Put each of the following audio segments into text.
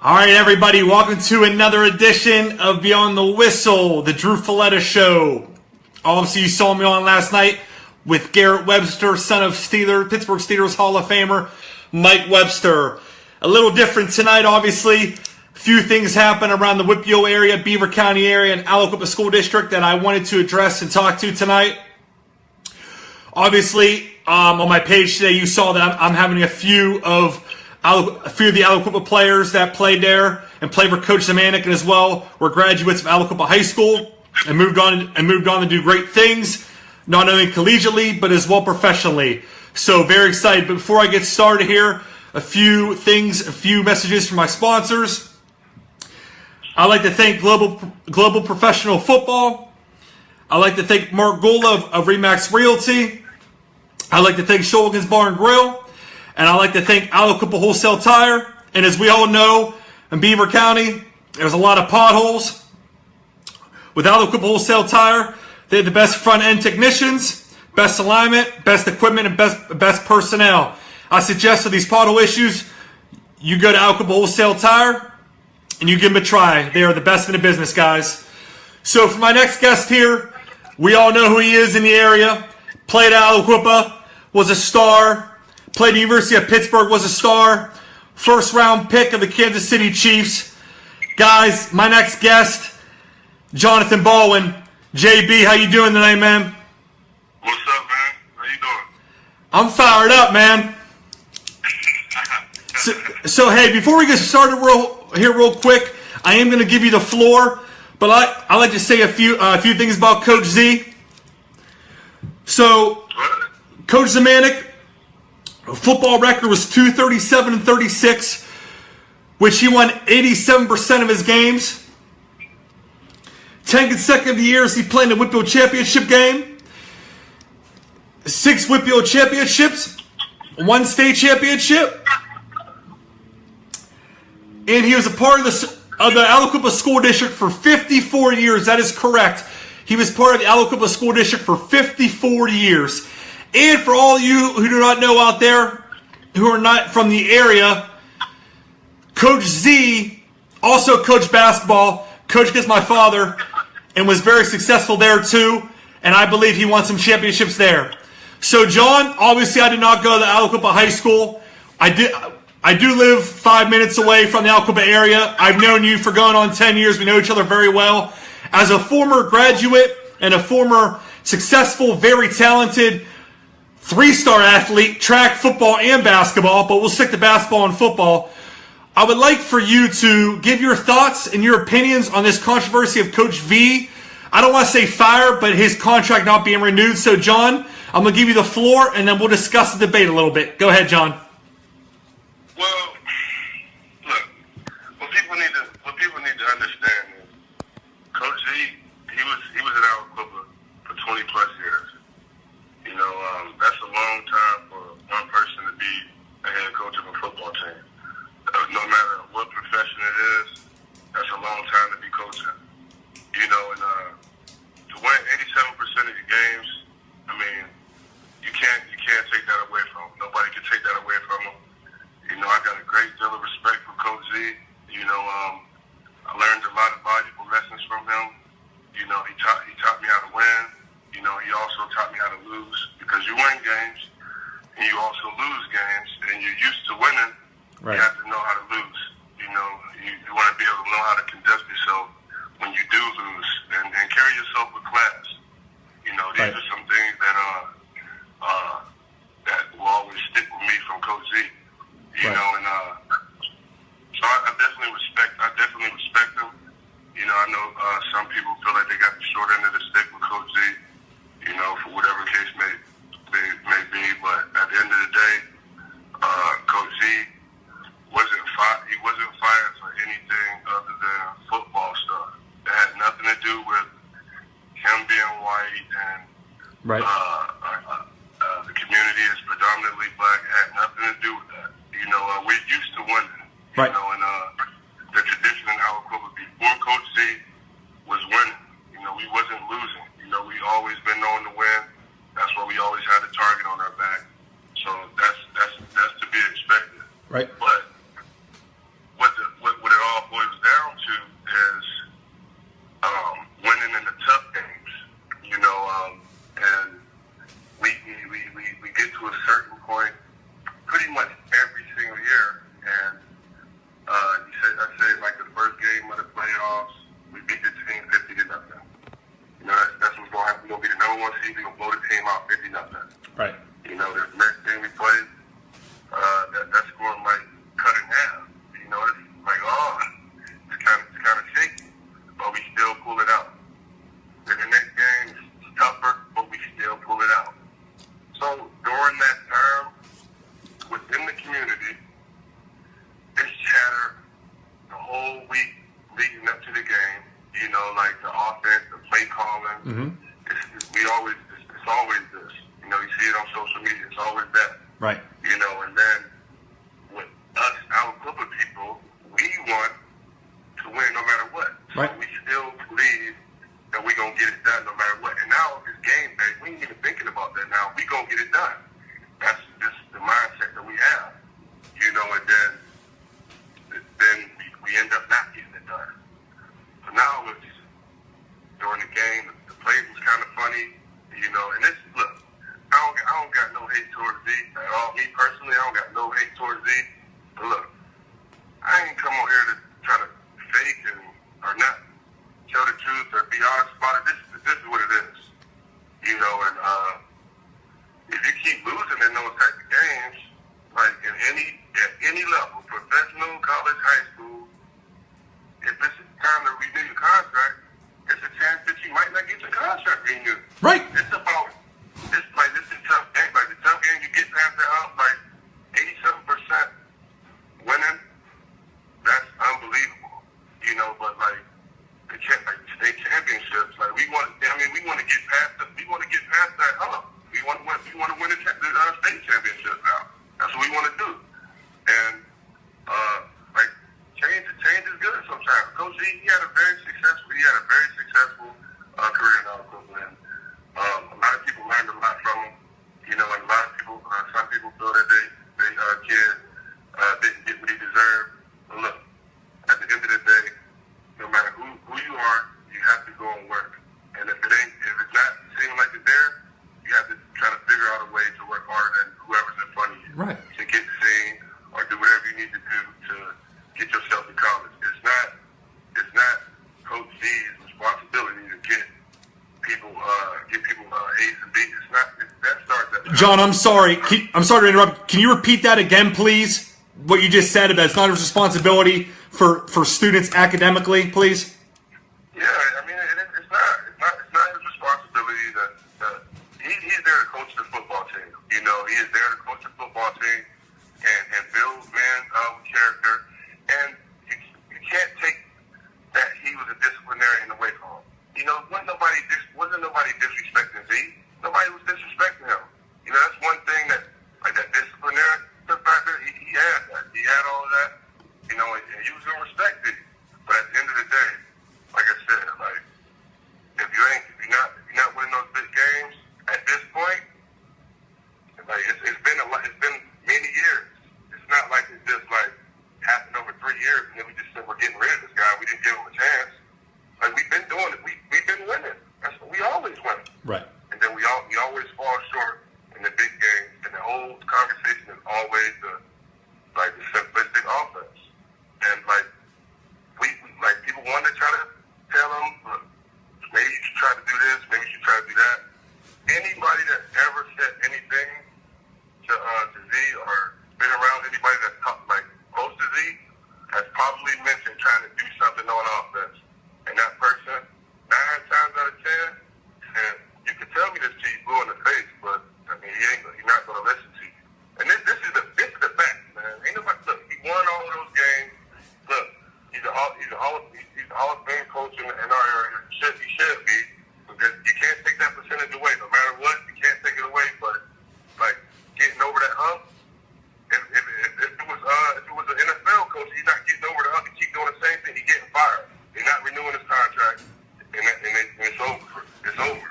All right, everybody, welcome to another edition of Beyond the Whistle, the Drew Falletta Show. Obviously, you saw me on last night with Garrett Webster, son of Pittsburgh Steelers Hall of Famer Mike Webster. A little different tonight, obviously. A few things happen around the Whitfield area, Beaver County area, and Aliquippa School District that I wanted to address and talk to tonight. Obviously, on my page today, you saw that I'm having a few of the Aliquippa players that played there and played for Coach Zmijanic, and as well were graduates of Aliquippa High School and moved on to do great things, not only collegiately but as well professionally. So very excited. But before I get started here, a few messages from my sponsors. I'd like to thank Global Professional Football. I'd like to thank Mark Gula of Remax Realty. I'd like to thank Shulgan's Bar and Grill. And I'd like to thank Aliquippa Wholesale Tire. And as we all know, in Beaver County, there's a lot of potholes. With Aliquippa Wholesale Tire, they have the best front-end technicians, best alignment, best equipment, and best personnel. I suggest for these pothole issues, you go to Aliquippa Wholesale Tire and you give them a try. They are the best in the business, guys. So for my next guest here, we all know who he is in the area. Played at Aliquippa, was a star. Played at the University of Pittsburgh, was a star. First round pick of the Kansas City Chiefs. Guys, my next guest, Jonathan Baldwin. JB, how you doing tonight, man? What's up, man? How you doing? I'm fired up, man. So hey, before we get started real quick, I am going to give you the floor, but I like to say a few things about Coach Z. So, Coach Zmijanic, football record was 237-36, which he won 87% of his games. 10 consecutive years he played in the Whitfield Championship game. 6 Whitfield Championships. 1 state championship. And he was a part of the Aliquippa School District for 54 years. That is correct. He was part of the Aliquippa School District for 54 years. And for all you who do not know out there, who are not from the area, Coach Z also coached basketball, coached against my father, and was very successful there too. And I believe he won some championships there. So John, obviously I did not go to Aliquippa High School. I do live 5 minutes away from the Aliquippa area. I've known you for going on 10 years. We know each other very well. As a former graduate and a former successful, very talented 3-star athlete, track, football, and basketball, but we'll stick to basketball and football. I would like for you to give your thoughts and your opinions on this controversy of Coach V. I don't want to say fire, but his contract not being renewed. So, John, I'm going to give you the floor, and then we'll discuss the debate a little bit. Go ahead, John. Well, look, what people need to understand is Coach Z, he was at Aliquippa for 20 plus years. You know, that's a long time for one person to be a head coach of a football team. No matter what profession it is, that's a long time to be coaching. You know, and to win 87% of your games, I mean, you can't take that away from him. Nobody can take that away from him. You know, I got a great deal of respect for Coach Z. You know, I learned a lot of valuable lessons from him. You know, he taught me how to win. You know, he also taught me how to lose, because you win games and you also lose games, and you're used to winning. Right. You have to know how to lose. You know, you want to be able to know how to conduct yourself when you do lose, and carry yourself with class. You know, these are some things that that will always stick with me from Coach Z. You know, and so I definitely respect him. You know, I know some people feel like they got the short end of the stick with Coach Z. You know, for whatever case may be, but at the end of the day, Coach Z wasn't fired for anything other than football stuff. It had nothing to do with him being white and the community is predominantly black. It had nothing to do with that. You know, we're used to winning. You know, and the tradition in Aliquippa before Coach Z was winning. You know, we wasn't losing. You know, we always been known to win. That's why we always had a target on our back. So that's to be expected. Right. But what it leading up to the game. You know, like the offense, the play calling. Mm-hmm. It's always this. You know, you see it on social media. It's always that. Right. You know, and then with us, our group of people, we want to win no matter what. So right. we still believe that we're going to get it done no matter what. And now it's game day. We ain't even thinking about that now. We're going to get it done. That's just the mindset that we have. You know, and then we end up not getting it done. So now it's during the game, the plays was kind of funny, you know, and this, look, I don't got no hate towards Z at all. Me personally, I don't got no hate towards Z. But look, I ain't come on here to try to fake or not tell the truth or be honest about it. This is what it is. You know, and if you keep losing in those type of games, like at any level, professional, college, high school, if it's time to renew your contract, it's a chance that you might not get your contract renewed. Right. It's a tough game. Like the tough game, you get past the hump, like 87% winning. That's unbelievable. You know, but like the state championships, like we want to get past that hump. We want to win the state championship now. That's what we want to do. And like change is good sometimes. Coach Z, he had a very successful career in Aliquippa, and a lot of people learned a lot from him. You know, and a lot of people, some people feel that they kid didn't get what he deserved. But look, at the end of the day, no matter who you are, you have to go and work. And if it's not seeming like it's there, you have to try to figure out a way to work harder than whoever's in front of you. Right. To get seen or do whatever you need to do to get yourself to college. It's not Coach Z's responsibility to get people A's and B's. That starts at John, I'm sorry. I'm sorry to interrupt. Can you repeat that again, please? What you just said, that it's not his responsibility for students academically, please? Yeah, I mean, it's not his responsibility he's there to coach the football team. You know, he is there to coach the football team and build men's character. And you can't take that he was a disciplinarian away from him. You know, wasn't nobody disrespecting Z. Nobody was disrespecting him. You know, that's one thing that disciplinary factor, he had that. He had all of that. You know, and he was gonna respect it. But at the end of the day, like I said, like if you're not winning those big games at this point, like it's been many years. It's not like it's just like happened over 3 years and then we just said we're getting rid of this guy. We didn't give him a chance. Like we've been doing it. We've been winning. That's what we always win. Right. And then we always fall short in the big games. And the whole conversation is always the simplistic offense. And we people want to try to tell them, look, maybe you should try to do this, maybe you should try to do that. Anybody that ever said anything to Z or been around anybody that's close to Z has probably mentioned trying to do something on offense. And that person, 9 times out of 10, and you can tell me this till you blue in the face, but I mean he's not going to listen to you. And this is the fact, man. Ain't nobody look. He won all of those games. Look, he's a Hall of Fame coach in our area. He should be. Because you can't take that percentage away, no matter what. You can't take it away. But like getting over that hump. If it was an NFL coach, he's not getting over the hump. He keep doing the same thing. He's getting fired. They're not renewing his contract, and it's over. It's over.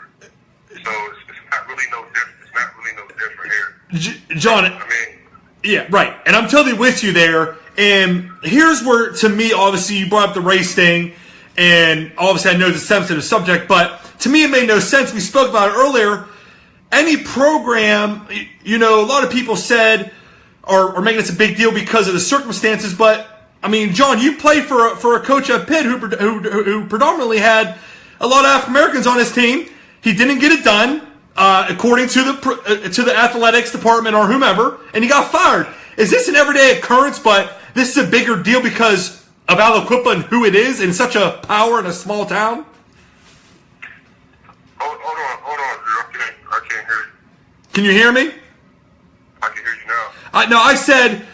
So it's not really no different. It's not really no different here. John. I mean. Yeah, right. And I'm totally with you there. And here's where, to me, obviously, you brought up the race thing. And obviously, I know it's a sensitive subject. But to me, it made no sense. We spoke about it earlier. Any program, you know, a lot of people said are making this a big deal because of the circumstances. But, I mean, John, you played for a coach at Pitt who predominantly had a lot of African Americans on his team. He didn't get it done. According to the athletics department or whomever, and he got fired. Is this an everyday occurrence, but this is a bigger deal because of Aliquippa and who it is in such a power in a small town? Hold on, dude. I can't hear you. Can you hear me? I can hear you now. I said,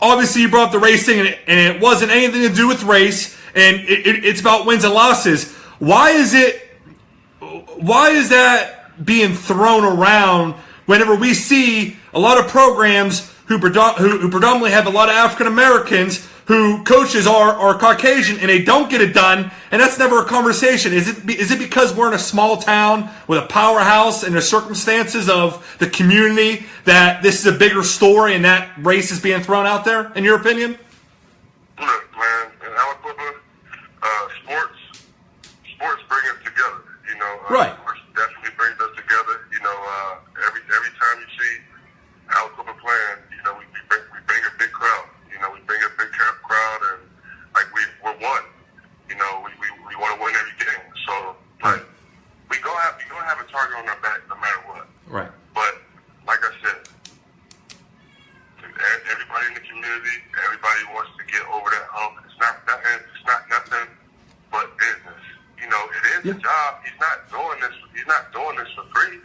obviously you brought up the race thing, and it wasn't anything to do with race. and it's about wins and losses. Why is that being thrown around whenever we see a lot of programs who predominantly have a lot of African Americans who coaches are Caucasian and they don't get it done, and that's never a conversation? Is it because we're in a small town with a powerhouse and the circumstances of the community that this is a bigger story and that race is being thrown out there, in your opinion? Look, man, in Aliquippa, sports bring us together. You know, right. Sports definitely brings us together. You know, every time you see Aliquippa playing, you know, we bring a big crowd. You know, we bring a big crowd, and like we're one. You know, we want to win every game. So like we gonna have a target on our back no matter what. Right. But like I said, everybody in the community, everybody wants to get over that hump. It's not nothing but business. You know, it is a job. He's not doing this for free.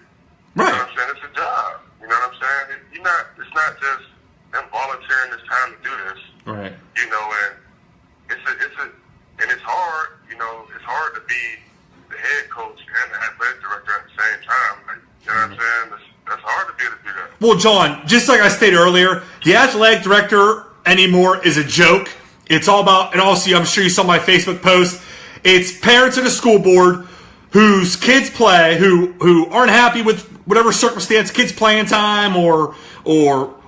Right. You know what I'm saying? It's a job. You know what I'm saying? It's not just them volunteering this time to do this. Right. You know, and it's hard. You know, it's hard to be the head coach and the athletic director at the same time. Like, you know what I'm saying? That's hard to be able to do that. Well, John, just like I stated earlier, the athletic director anymore is a joke. It's all about, and also I'm sure you saw my Facebook post, it's parents of the school board whose kids play, who aren't happy with whatever circumstance, kids playing time or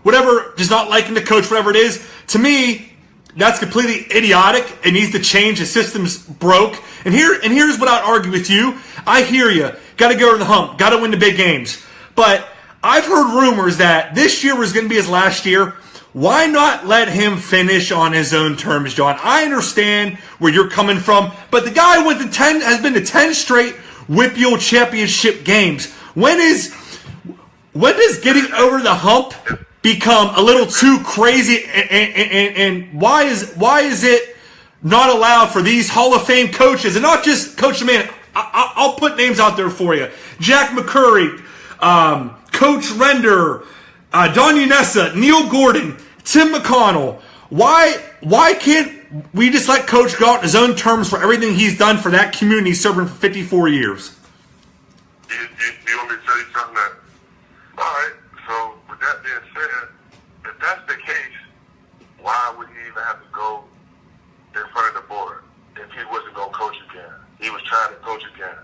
whatever, just not liking the coach, whatever it is. To me, that's completely idiotic. It needs to change. The system's broke. And here's what I'd argue with you. I hear you. Got to go over the hump. Got to win the big games. But I've heard rumors that this year was going to be his last year. Why not let him finish on his own terms, John? I understand where you're coming from, but the guy has been to 10 straight WPIAL championship games. When does getting over the hump become a little too crazy? And why is it not allowed for these Hall of Fame coaches, and not just Coach Zmijanic? I'll put names out there for you: Jack McCurry, Coach Render, Don Unessa, Neil Gordon, Tim McConnell. Why can't we just let Coach go out on his own terms for everything he's done for that community, serving for 54 years? Do you want me to tell you something? All right, so with that being said, if that's the case, why would he even have to go in front of the board if he wasn't going to coach again? He was trying to coach again.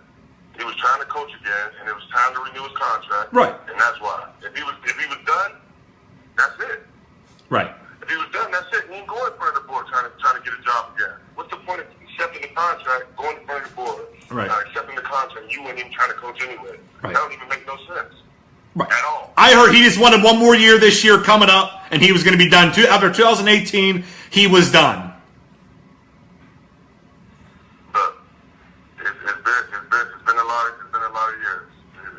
He was trying to coach again, and it was time to renew his contract. Right. And that's why. If he was done, that's it. Right. If he was done, that's it. He ain't going in front of the board trying to get a job again. What's the point of accepting the contract, going in front of the board, right, accepting the contract? You weren't even trying to coach anyway. Right. That don't even make no sense. Right. At all. I heard he just wanted one more year this year coming up, and he was going to be done. After 2018, he was done. Look, it's been a lot of years.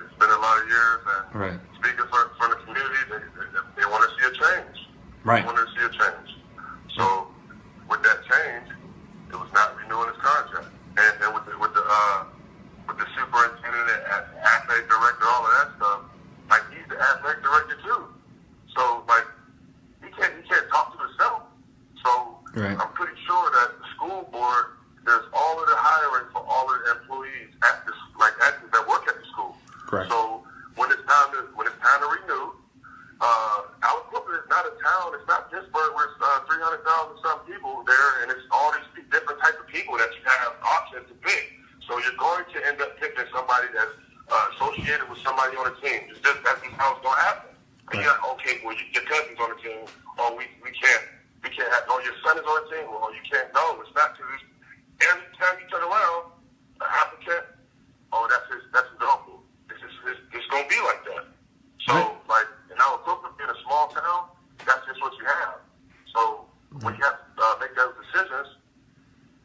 It's been a lot of years, and right, speaking for the community, they want to see a change. Right. They want to see a change. So with that change, it was not renewing his contract, and with the superintendent, athletic director, all of that stuff. Like, he's the athletic director too. So like, he can't talk to himself. So right, I'm pretty sure that the school board does all of the hiring for all of the employees that work at the school. Correct. So when it's time to renew, Aliquippa is not a town. It's not Pittsburgh where it's 300,000 some people there, and it's all these different types of people that you have options to pick. So you're going to end up picking somebody that's associated with somebody on the team. That's just how it's going to happen. Right. You're like, okay, well, your cousin's on the team. Oh, we can't have. Oh, your son is on the team. Well, you can't. No, it's not. Because every time you turn around, an applicant. Oh, that's his uncle. It's going to be like that. So, like, in Aliquippa, being a small town, that's just what you have. So when you have to make those decisions,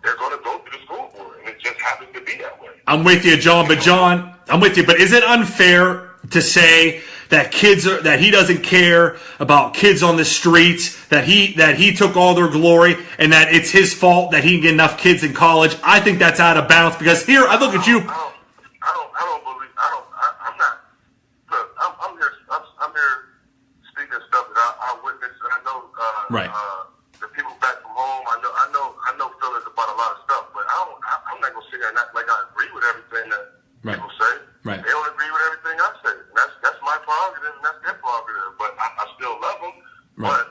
they're going to go through the school board, and it just happens to be that way. I'm with you, John. But is it unfair to say that that he doesn't care about kids on the streets, that he took all their glory, and that it's his fault that he didn't get enough kids in college? I think that's out of bounds, because here I look at you. I'm here speaking stuff that I witnessed, and I know right. The people back from home. I know feelings about a lot of stuff. but I'm not gonna sit there and act like I agree with everything that people say. Right. They don't agree with everything I say. And that's my prerogative, and that's their prerogative. But I still love them. Right. But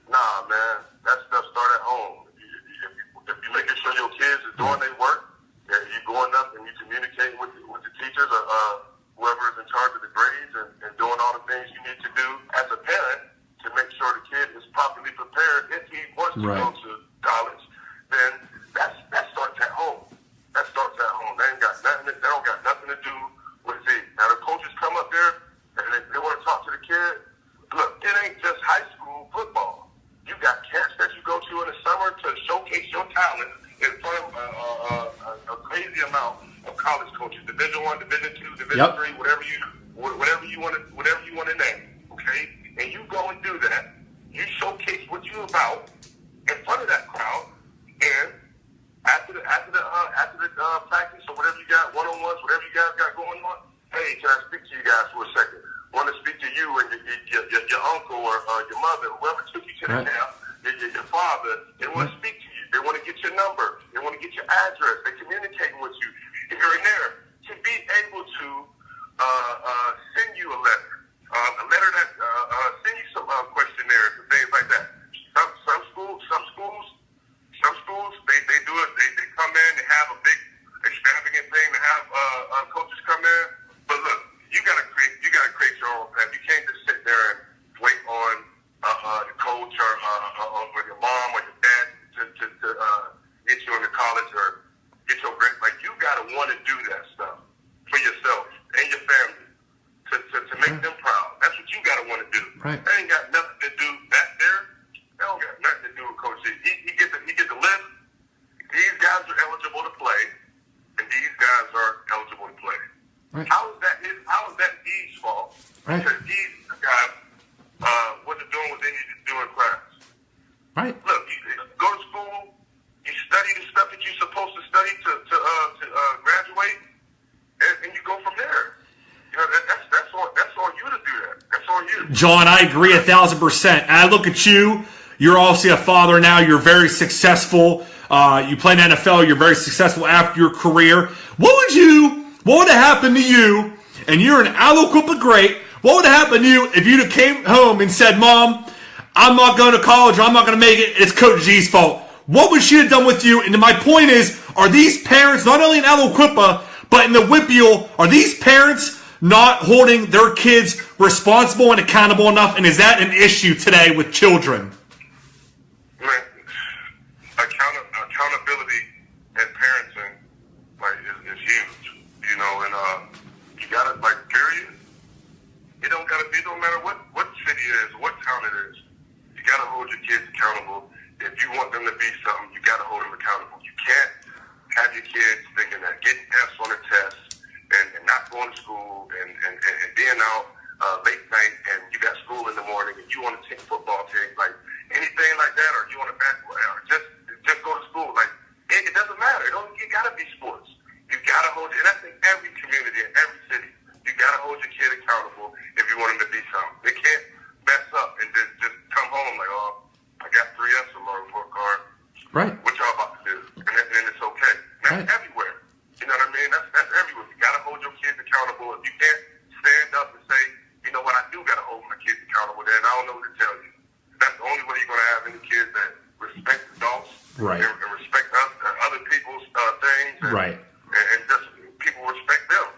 nah, man, that stuff start at home. If you making sure your kids is doing their work, and you going up and you communicating with the teachers or whoever is in charge of the grades and doing all the things you need to do as a parent to make sure the kid is properly prepared if he wants to go to college, then that starts at home. That starts at home. That don't got nothing to do with it. Now the coaches come up there and they want to talk to the kid. Look, it ain't just high school football. You got camps that you go to in the summer to showcase your talent in front of a crazy amount of college coaches, Division I, Division II, Division III, whatever you want to name. Okay, and you go and do that. You showcase what you about in front of that crowd, and after the practice or whatever you got, one-on-ones, whatever you guys got going on. Hey, can I speak to you guys for a second? Want to speak to you and your uncle or your mother, whoever took you to the camp, your father. They want to speak to you. They want to get your number. They want to get your address. They're communicating with you here and there. To be able to send you a letter that send you some questionnaires and things like that. Some schools, they do it. They come in, they have a big extravagant thing to have coaches come in. But look, you gotta create your own path. You can't just sit there and wait on the coach or your mom or your dad to get you into college or get your grade. Like, you gotta want to do that stuff for yourself and your family to make them proud. That's what you gotta want to do. Right. That ain't got nothing to do that there. That don't got nothing to do with Coach Z. He get the list. These guys are eligible to play, and these guys are eligible to play. Right. How is that D's fault? Right. Because these guys wasn't doing what they needed to do in class. Right. Look, you go to school, you study the stuff that you're supposed to study to graduate, and you go from there. You know, that's on you to do that. That's on you. John, I agree 1,000%. And I look at you. You're obviously a father now. You're very successful. You play in the NFL. You're very successful after your career. What would have happened to you? And you're an Aliquippa great. What would have happened to you if you'd have came home and said, "Mom, I'm not going to college, or I'm not going to make it. It's Coach G's fault." What would she have done with you? And my point is, are these parents, not only in Aliquippa, but in the Whippeal, are these parents not holding their kids responsible and accountable enough? And is that an issue today with children? Man, accountability and parenting is huge, you know, and you gotta, period. It don't matter what city it is, what town it is. You gotta hold your kids accountable. If you want them to be something, you gotta hold them accountable. You can't have your kids thinking that getting F's on a test and not going to school and being out late night and you got school in the morning and you want to take football team, like anything like that, or you want to basketball, or just go to school. Like, it doesn't matter. It gotta be sports. You gotta hold it. And that's in every community, in every city. You gotta hold your kid accountable if you want him to be something. They can't mess up and just come home like, "Oh, I got 3 F's on my report card. Right. What y'all about to do?" And it's okay. That's everywhere. You know what I mean? That's everywhere. You gotta hold your kids accountable. If you can't stand up and say, "You know what, I do gotta hold my kids accountable," then I don't know what to tell you. That's the only way you're gonna have any kids that respect adults, right, and respect other people's things, and just people respect them.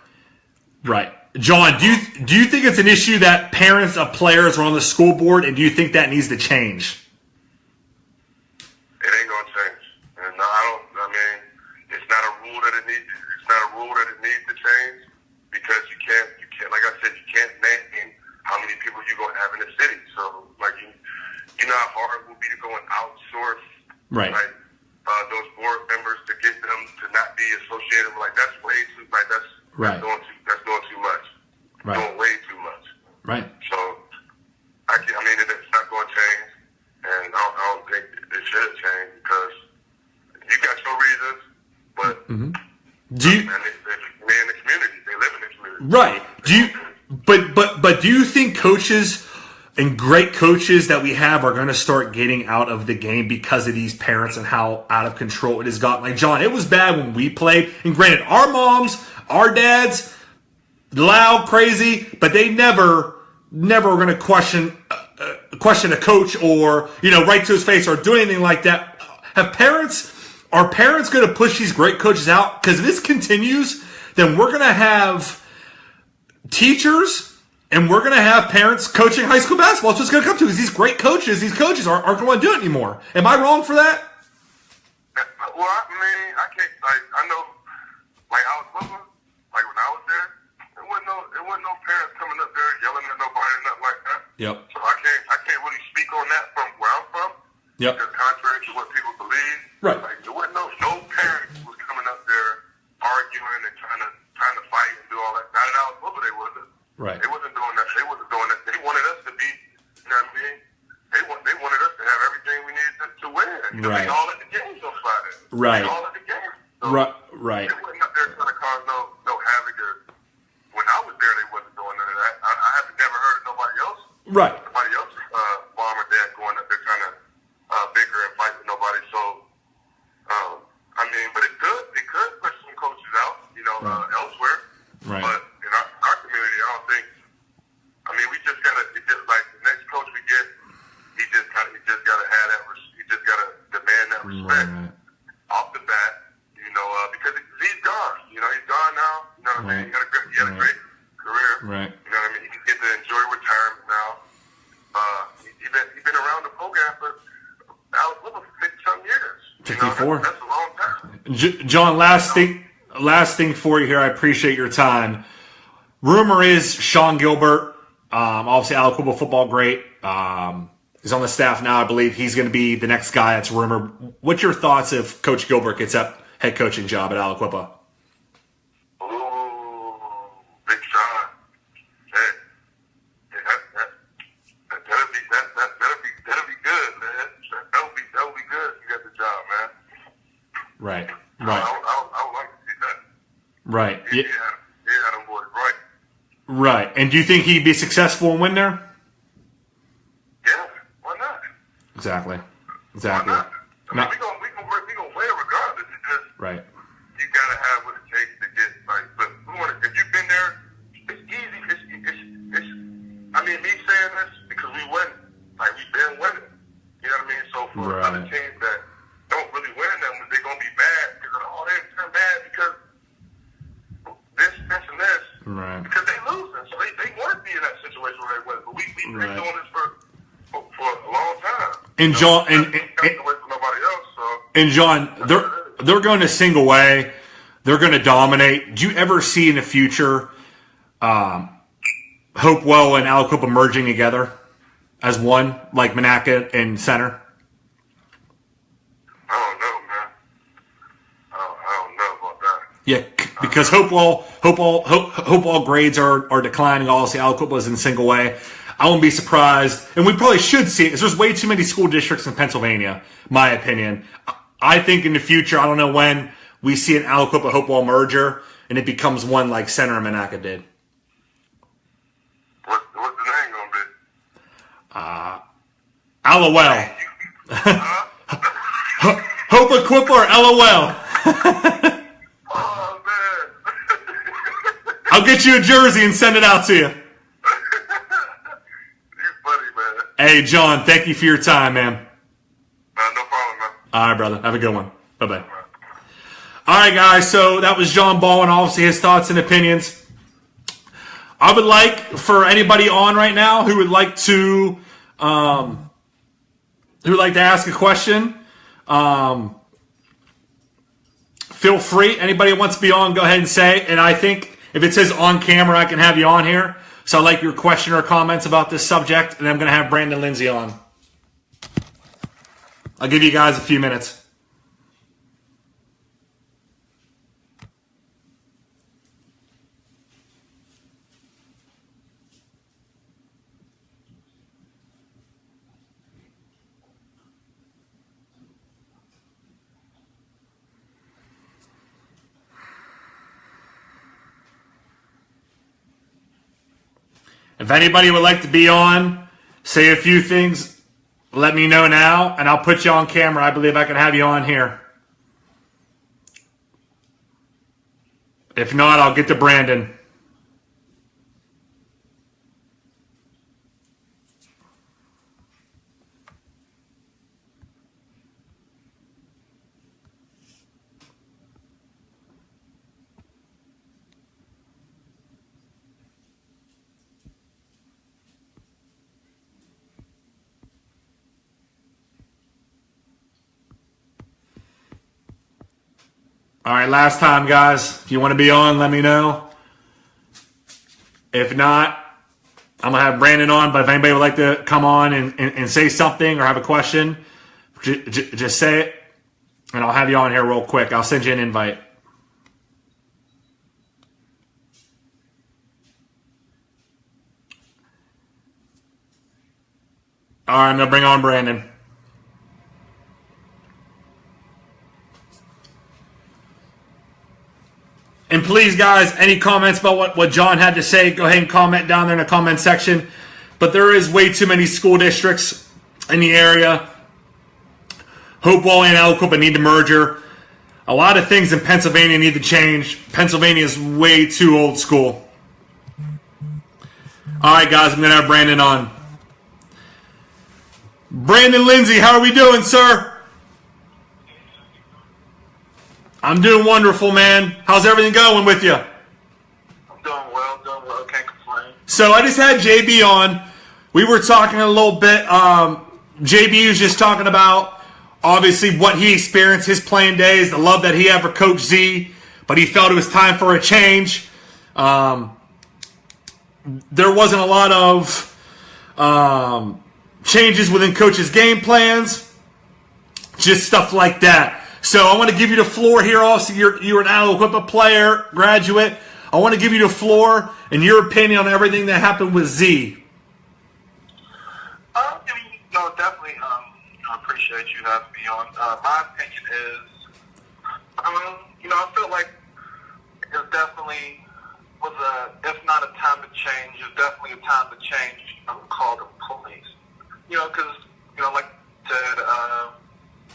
Right. John, do you think it's an issue that parents of players are on the school board, and do you think that needs to change? It ain't gonna change, and I mean, it's not a rule that it needs. It's not a rule that it needs to change because you can't. Like I said, you can't name how many people you're gonna have in the city. So, you know how hard it will be to go and outsource, right? Those board members to get them to not be associated with. That's way too. That's doing too much. Right. Doing way too much. Right. So, I mean, it's not going to change, and I don't think it should change because you got your reasons, but do you? They're in the community. They live in the community. Right. Do you? But do you think coaches And great coaches that we have are going to start getting out of the game because of these parents and how out of control it has gotten. Like, John, it was bad when we played. And granted, our moms, our dads, loud, crazy, but they never were going to question a coach or, right to his face or do anything like that. Are parents going to push these great coaches out? Because if this continues, then we're going to have teachers and we're going to have parents coaching high school basketball. That's what it's going to come to. Is these great coaches, these coaches aren't going to want to do it anymore. Am I wrong for that? Well, I can't. I know, Aliquippa, when I was there, there wasn't no parents coming up there yelling at nobody or nothing like that. Yep. So I can't really speak on that from where I'm from. Yep. Because contrary to what people believe, right? There wasn't no parent was coming up there arguing and trying to fight and do all that. Not at Aliquippa, they wasn't. Right. They wasn't doing that. They wasn't doing that. They wanted us to be, you know what I mean? They wanted us to have everything we needed to win. Right. They all at the games on Friday. Right. They all at the games. So right. They wasn't up there trying to cause no havoc. When I was there, they wasn't doing none of that. I haven't never heard of nobody else. Right. Nobody else's mom or dad going up there trying to bicker and fight with nobody. So, but it could push some coaches out, elsewhere. Right. But in our community, I don't think. We just gotta. It's just like the next coach we get, he just gotta have that. He just gotta demand that respect off the bat. Because he's gone. He's gone now. You know what I mean? He had a great career. Right. You know what I mean? He can get to enjoy retirement now. He's been around the program for Aliquippa for 50-some years. 54. That's a long time. John, last thing for you here. I appreciate your time. Rumor is Sean Gilbert, obviously Aliquippa football great, is on the staff now. I believe he's going to be the next guy. That's rumored. What's your thoughts if Coach Gilbert gets that head coaching job at Aliquippa? Ooh, Big Sean. Hey, that'll be good, man. That'll be good if you get the job, man. Right. I would like to see that. Right. Yeah, them boys right. Right. And do you think he'd be successful and win there? Yeah, why not? Exactly. Why not? We gonna win regardless. It's just right. You gotta have what it takes to get but if you've been there, it's easy. It's me saying this because we win. We've been winning. You know what I mean? So for other teams that don't really win them, they're gonna be mad because they're mad because this and this. Right. Because they losing. So they want to be in that situation where they win. But we've been doing this for a long time. And John and John, they're going to single way. They're going to dominate. Do you ever see in the future Hopewell and Aliquippa merging together as one, like Monaca and Center? I don't know, man. I don't know about that. Yeah, because Hopewell grades are declining. Obviously, Aliquippa is in single way. I won't be surprised, and we probably should see it because there's way too many school districts in Pennsylvania, my opinion. I think in the future, I don't know when, we see an Aliquippa Hopewell merger, and it becomes one like Center and Monaca did. What's the name gonna be? LOL. Aliquippa or LOL? Oh, man. I'll get you a jersey and send it out to you. You're funny, man. Hey, John, thank you for your time, man. No problem, man. All right, brother. Have a good one. Bye-bye. All right, guys. So that was John Baldwin, obviously his thoughts and opinions. I would like for anybody on right now who would like to ask a question. Feel free. Anybody who wants to be on, go ahead and say. And I think if it says on camera, I can have you on here. So I'd like your question or comments about this subject, and I'm going to have Brandon Lindsey on. I'll give you guys a few minutes. If anybody would like to be on, say a few things, let me know now, and I'll put you on camera. I believe I can have you on here. If not, I'll get to Brandon. All right, last time, guys. If you want to be on, let me know. If not, I'm going to have Brandon on, but if anybody would like to come on and say something or have a question, just say it, and I'll have you on here real quick. I'll send you an invite. All right, I'm going to bring on Brandon. And please, guys, any comments about what John had to say, go ahead and comment down there in the comment section. But there is way too many school districts in the area. Hopewell and Aliquippa need to merger. A lot of things in Pennsylvania need to change. Pennsylvania is way too old school. All right, guys, I'm going to have Brandon on. Brandon Lindsey, how are we doing, sir? I'm doing wonderful, man. How's everything going with you? I'm doing well, can't complain. So I just had JB on. We were talking a little bit. JB was just talking about, obviously, what he experienced, his playing days, the love that he had for Coach Z, but he felt it was time for a change. There wasn't a lot of changes within Coach's game plans, just stuff like that. So I want to give you the floor here. Also, you're an Aliquippa player, graduate. I want to give you the floor and your opinion on everything that happened with Z. Definitely. I appreciate you having me on. My opinion is, I feel like it definitely was if not a time to change, it's definitely a time to change. Call the police. Because like I said.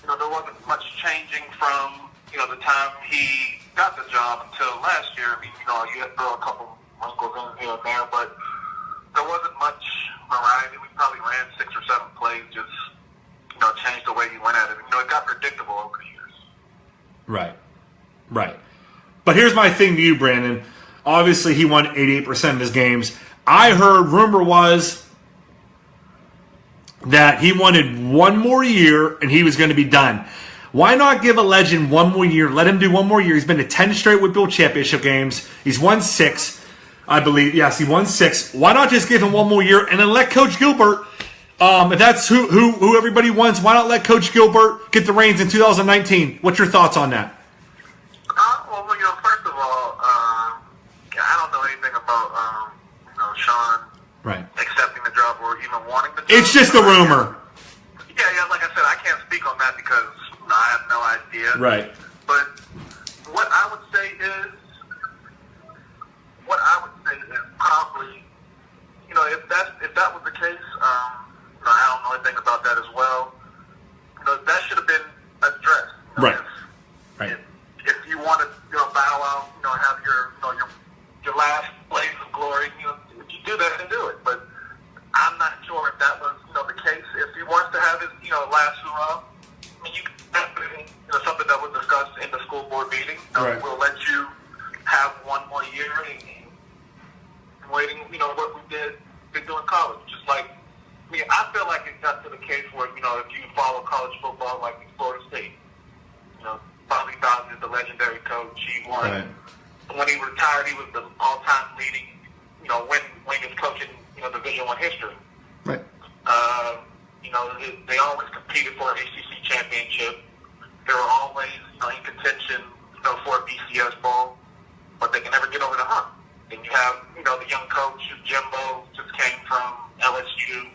There wasn't much changing from, the time he got the job until last year. I mean, you had to throw a couple wrinkles in here and there, but there wasn't much variety. We probably ran 6 or 7 plays, just, changed the way he went at it. It got predictable over the years. Right. But here's my thing to you, Brandon. Obviously, he won 88% of his games. I heard, rumor was, that he wanted one more year and he was going to be done. Why not give a legend one more year? Let him do one more year. He's been to 10 straight Whitfield championship games. He's won 6, I believe. Yes, he won 6. Why not just give him one more year and then let Coach Gilbert, if that's who everybody wants, why not let Coach Gilbert get the reins in 2019? What's your thoughts on that? First of all, I don't know anything about Sean. Right. Accepting the job or even wanting the job. It's just a rumor. Yeah, like I said, I can't speak on that because I have no idea. Right. But what I would say is probably, if that was the case, I don't know anything about that as well. That should have been addressed. Right. If you want to, bow out, have your last blaze of glory, if you do that, then do it. But I'm not sure if that was, the case. If he wants to have his, last hurrah, something that was discussed in the school board meeting. Right. We'll let you have one more year and waiting, what we did doing college. Just like, I feel like it got to the case where, if you follow college football like Florida State, Bobby Bowden is the legendary coach. He won. Right. When he retired, he was the all-time leading, winningest coach in, Division I history. Right. They always competed for an ACC championship. They were always, in contention, for a BCS bowl, but they can never get over the hump. And you have, the young coach, Jimbo, just came from LSU.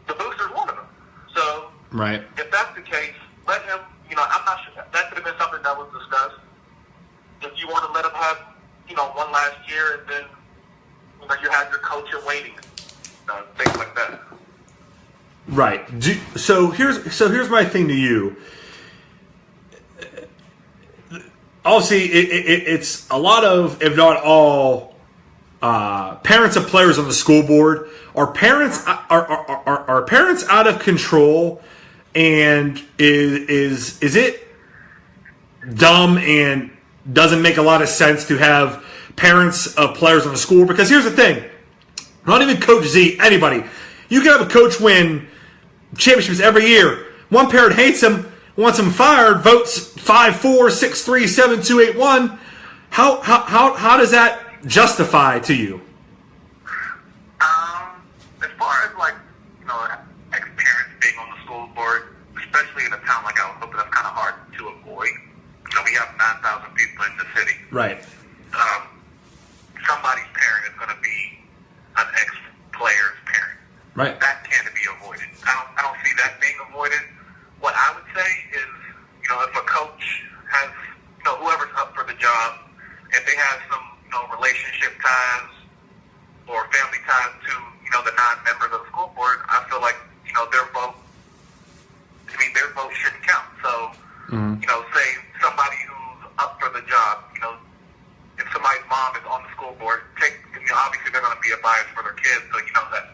The booster's one of them. So, right. If that's the case, let him, I'm not sure. That could have been something that was discussed. If you want to let him have, one last year and then, you have your coach in waiting. things like that. Right. So here's my thing to you. Obviously, it's a lot of, if not all, parents of players on the school board. Are parents out of control? And is it dumb and doesn't make a lot of sense to have parents of players on the school? Because here's the thing. Not even Coach Z, anybody. You can have a coach win championships every year. One parent hates him, wants him fired, votes 5-4, 6-3, 7-2, 8-1. How does that justify to you? As far as ex-parents being on the school board, especially in a town like Aliquippa, that's kind of hard to avoid. We have 9,000 people in the city. Right. Somebody's parent is going to be an ex-player's parent. Right. That can't be avoided. I don't see that being avoided. What I would say is, if a coach has, whoever's up for the job, if they have some, relationship ties or family ties to, the non-members of the school board, I feel like, their vote shouldn't count. So, say somebody who's up for the job, if somebody's mom is on the school board, obviously they're going to be a bias for their kids, so that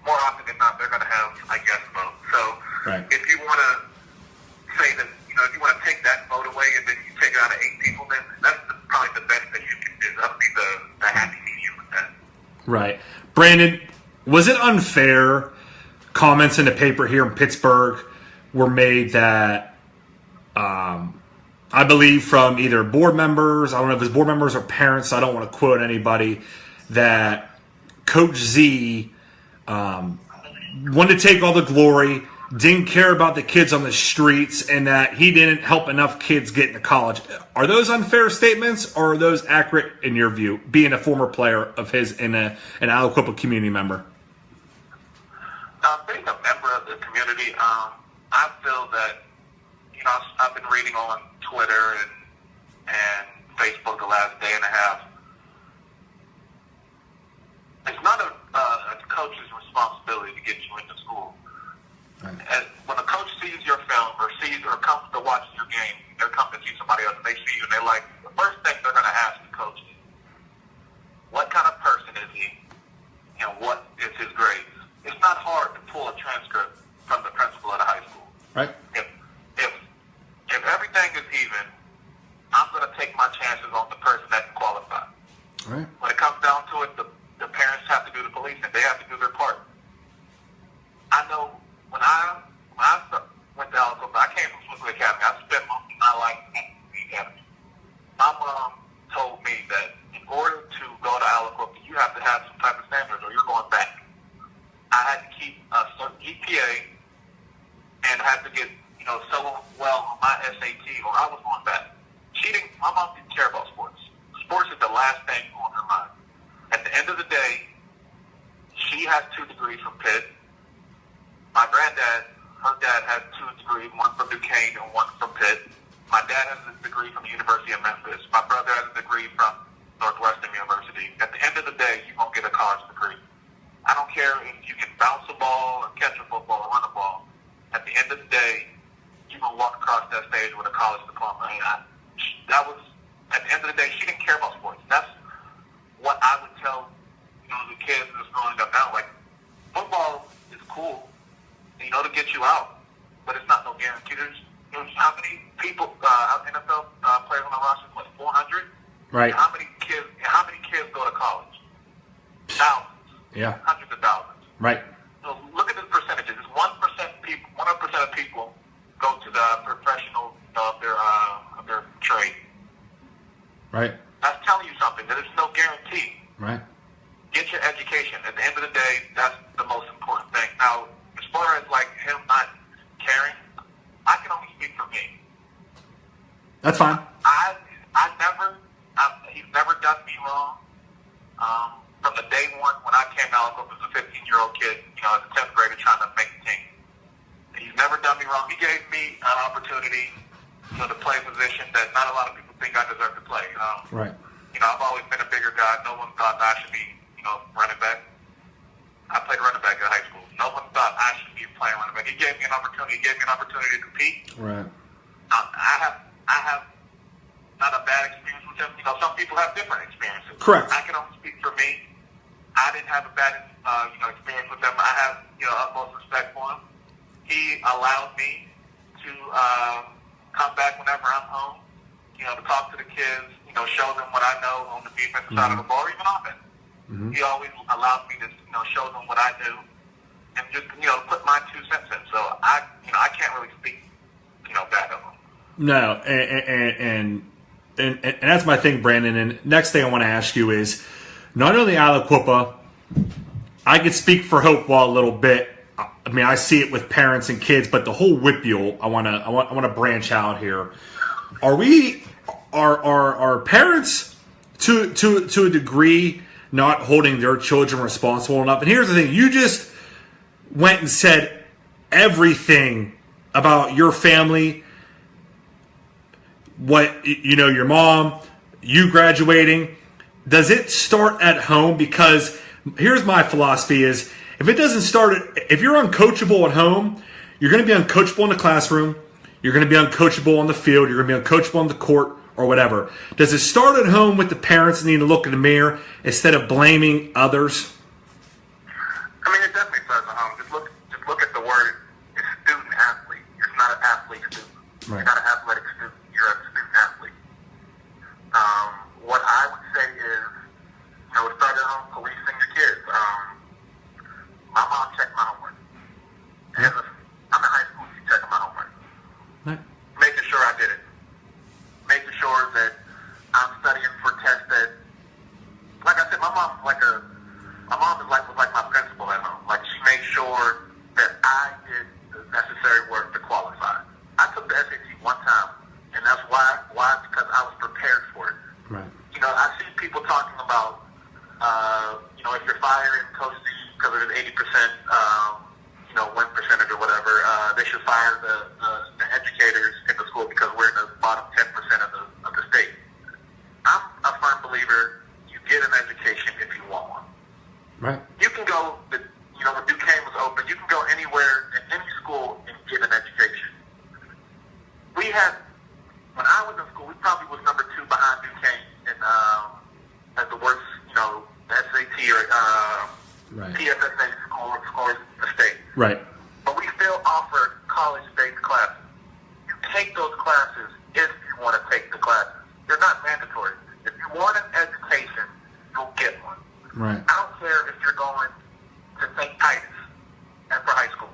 more often than not they're going to have, I guess, vote. So right. If you want to say that, if you want to take that vote away and then you take it out of 8 people, then that's probably the best that you can do. That'll be the happy medium with that. Right. Brandon, was it unfair comments in the paper here in Pittsburgh were made that I believe from either board members, I don't know if it's board members or parents, so I don't want to quote anybody, that Coach Z wanted to take all the glory, didn't care about the kids on the streets, and that he didn't help enough kids get into college. Are those unfair statements, or are those accurate in your view, being a former player of his and an Aliquippa community member? Being a member of the community, I feel that, I've been reading on Twitter and Facebook the last day and a half. It's not a coach's responsibility to get you into school. Right. And when a coach sees your film or comes to watch your game, they're coming to see somebody else and they see you and they're like, the first thing they're going to ask the coach is, what kind of person is he and what is his grades? It's not hard to pull a transcript from the principal at a high school. Right. If everything is even, I'm going to take my chances on the person that can qualify. Right. When it comes down to it, the parents have to do the policing. They have to do their part. I know when I went to Aliquippa, I came from Smithfield Academy. I spent most of my life at the academy. My mom told me that in order to go to Aliquippa, you have to have some type of standards or you're going back. I had to keep a certain GPA and had to get, so well on my SAT or I was going back. My mom didn't care about sports. Sports is the last thing on her mind. At the end of the day, she has 2 degrees from Pitt. My granddad, her dad has 2 degrees, one from Duquesne and one from Pitt. My dad has a degree from the University of Memphis. My brother has a degree from Northwestern University. At the end of the day, you're going to get a college degree. I don't care if you can bounce a ball or catch a football or run a ball. At the end of the day, you're going to walk across that stage with a college diploma. And at the end of the day, she didn't care about sports. That's what I would tell, the kids that's growing up now. Like, football is cool, to get you out, but it's not no guarantee. There's how many people, NFL players on the roster? What, 400? Right. How many kids go to college? Thousands. Yeah. Hundreds of thousands. Right. So look at the percentages. It's 1% of people go to the professional of their trade. Right. That's telling you something. That there's no guarantee. Right. Get your education. At the end of the day, that's the most important thing. Now, as far as him not caring, I can only speak for me. That's fine. He's never done me wrong. From the day one when I came out as a 15-year-old kid, as a 10th grader trying to make the team. He's never done me wrong. He gave me an opportunity, to play a position that not a lot of people think I deserve to play. Right. I've always been a bigger guy. No one thought I should be, running back. I played running back in high school. No one thought I should be playing running back. He gave me an opportunity. He gave me an opportunity to compete. Right. I have not a bad experience with him. You know, some people have different experiences. Correct. I can only speak for me. I didn't have a bad experience with him. I have utmost respect for him. He allowed me to come back whenever I'm home. You know, to talk to the kids. You know, show them what I know on the defensive side of the ball, or even offense. Mm-hmm. He always allowed me to show them what I do, and just put my 2 cents in. So I can't really speak bad of him. No, and that's my thing, Brandon. And next thing I want to ask you is, not only Aliquippa, I could speak for Hopewell a little bit. I mean, I see it with parents and kids, but the whole Whitfield, I want to branch out here. Are parents to a degree not holding their children responsible enough? And here's the thing: you just went and said everything about your family, what your mom, you graduating. Does it start at home? Because here's my philosophy: is if it doesn't start, if you're uncoachable at home, you're going to be uncoachable in the classroom. You're going to be uncoachable on the field. You're going to be uncoachable on the court or whatever. Does it start at home with the parents needing to look in the mirror instead of blaming others? I mean, it definitely starts at home. Just look at the word. It's student athlete. It's not an athlete student. Right. You're not an athletic student. You're a student athlete. What I would say is, it started at home policing the kids. My mom checked my homework. I'm in high school. She checked my homework. Right. Making sure I did it. Making sure that I'm studying for tests that, like I said, my mom was like my principal at home. Like, she made sure that I did the necessary work to qualify. I took the SAT one time, and that's why? Why? Because I was prepared for it. Right. I see people talking about, if you're firing Coach Z because of his 80%, win percentage or whatever, they should fire the educators in the school because we're in the bottom 10% of the state. I'm a firm believer you get an education if you want one. Right. You can go, when Duquesne was open, you can go anywhere in any school and get an education. When I was in school, we probably was number 2 behind Duquesne as the worst, SAT or right. PSSA scores in the state. Right. But we still offer college-based classes. You take those classes if you want to take the classes. They're not mandatory. If you want an education, you'll get one. Right. I don't care if you're going to St. Titus and for high school.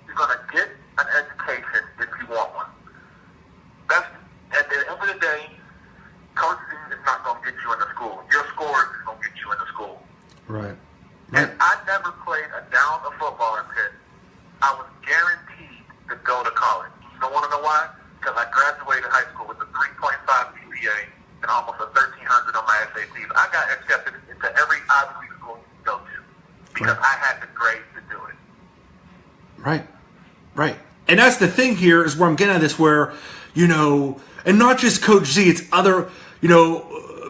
You're going to get an education if you want one. That's, at the end of the day, coaching is not going to get you in the school. Your scores is going to get you in the school. Right. And I never played a down of football in Pitt. I was guaranteed to go to college. You don't want to know why? Because I graduated high school with a 3.5 GPA and almost a 1,300 on my SATs. I got accepted into every Ivy League school you can go to because I had the grades to do it. Right. Right. And that's the thing here is where I'm getting at this where, and not just Coach Z, it's other,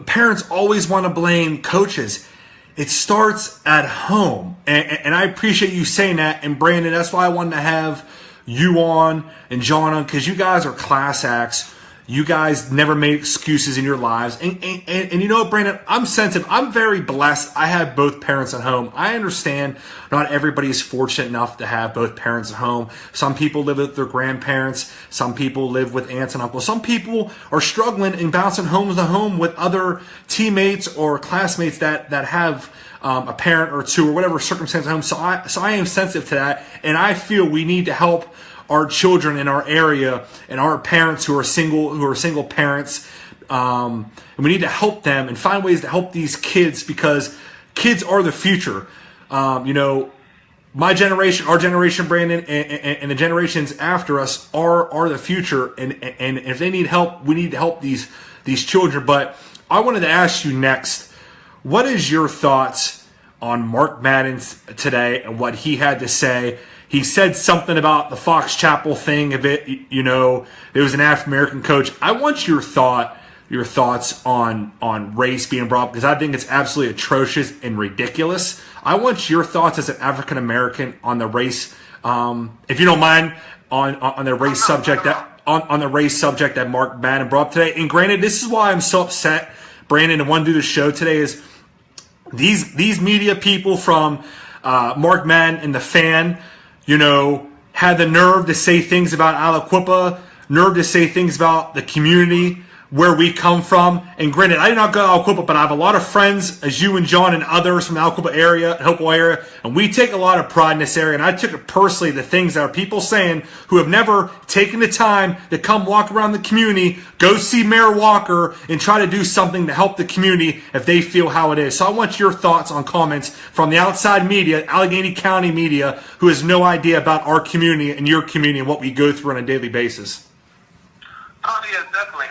parents always want to blame coaches. It starts at home. And I appreciate you saying that. And Brandon, that's why I wanted to have you on and John on, because you guys are class acts. You guys never made excuses in your lives. And Brandon, I'm sensitive. I'm very blessed. I have both parents at home. I understand not everybody is fortunate enough to have both parents at home. Some people live with their grandparents. Some people live with aunts and uncles. Some people are struggling and bouncing home to home with other teammates or classmates that have a parent or two or whatever circumstance at home. So I am sensitive to that. And I feel we need to help our children in our area and our parents who are single parents, and we need to help them and find ways to help these kids because kids are the future. My generation, our generation, Brandon, and the generations after us are the future. And if they need help, we need to help these children. But I wanted to ask you next, what is your thoughts on Mark Madden today and what he had to say? He said something about the Fox Chapel thing. If it was an African-American coach. I want your thought your thoughts on race being brought up, because I think it's absolutely atrocious and ridiculous. I want your thoughts as an African American on the race, if you don't mind, on the race subject on the race subject that Mark Madden brought up today. And granted, this is why I'm so upset, Brandon, and want to do the show today is these media people from Mark Madden and the Fan, had the nerve to say things about Aliquippa, nerve to say things about the community where we come from. And granted, I did not go to Aliquippa, but I have a lot of friends, as you and John and others from the Aliquippa area, Hopewell area, and we take a lot of pride in this area. And I took it personally, the things that are people saying who have never taken the time to come walk around the community, go see Mayor Walker, and try to do something to help the community if they feel how it is. So I want your thoughts on comments from the outside media, Allegheny County media, who has no idea about our community and your community and what we go through on a daily basis. Oh, yeah, definitely.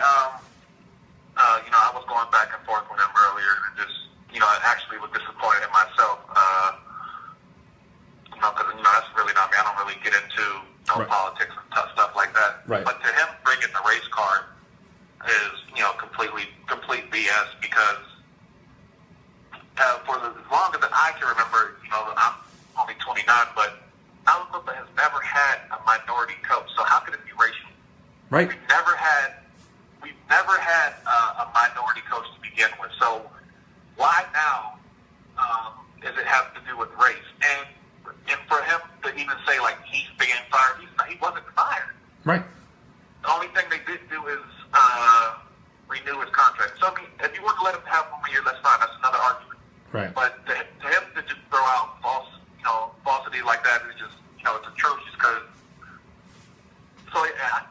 I was going back and forth with him earlier, and just, I actually was disappointed in myself, because, that's really not me. I don't really get into, Right. politics and stuff like that. Right. But to him, bringing the race card is, complete BS, because for as long as I can remember, I'm only 29, but Aliquippa has never had a minority coach, so how could it be racial? Right. We've never had a minority coach to begin with. So why now does it have to do with race? And for him to even say like he's being fired, he wasn't fired. Right. The only thing they did do is renew his contract. So I mean, if you want to let him have 1 more year, that's fine. That's another argument. Right. But to him to just throw out falsity like that is just it's atrocious. Because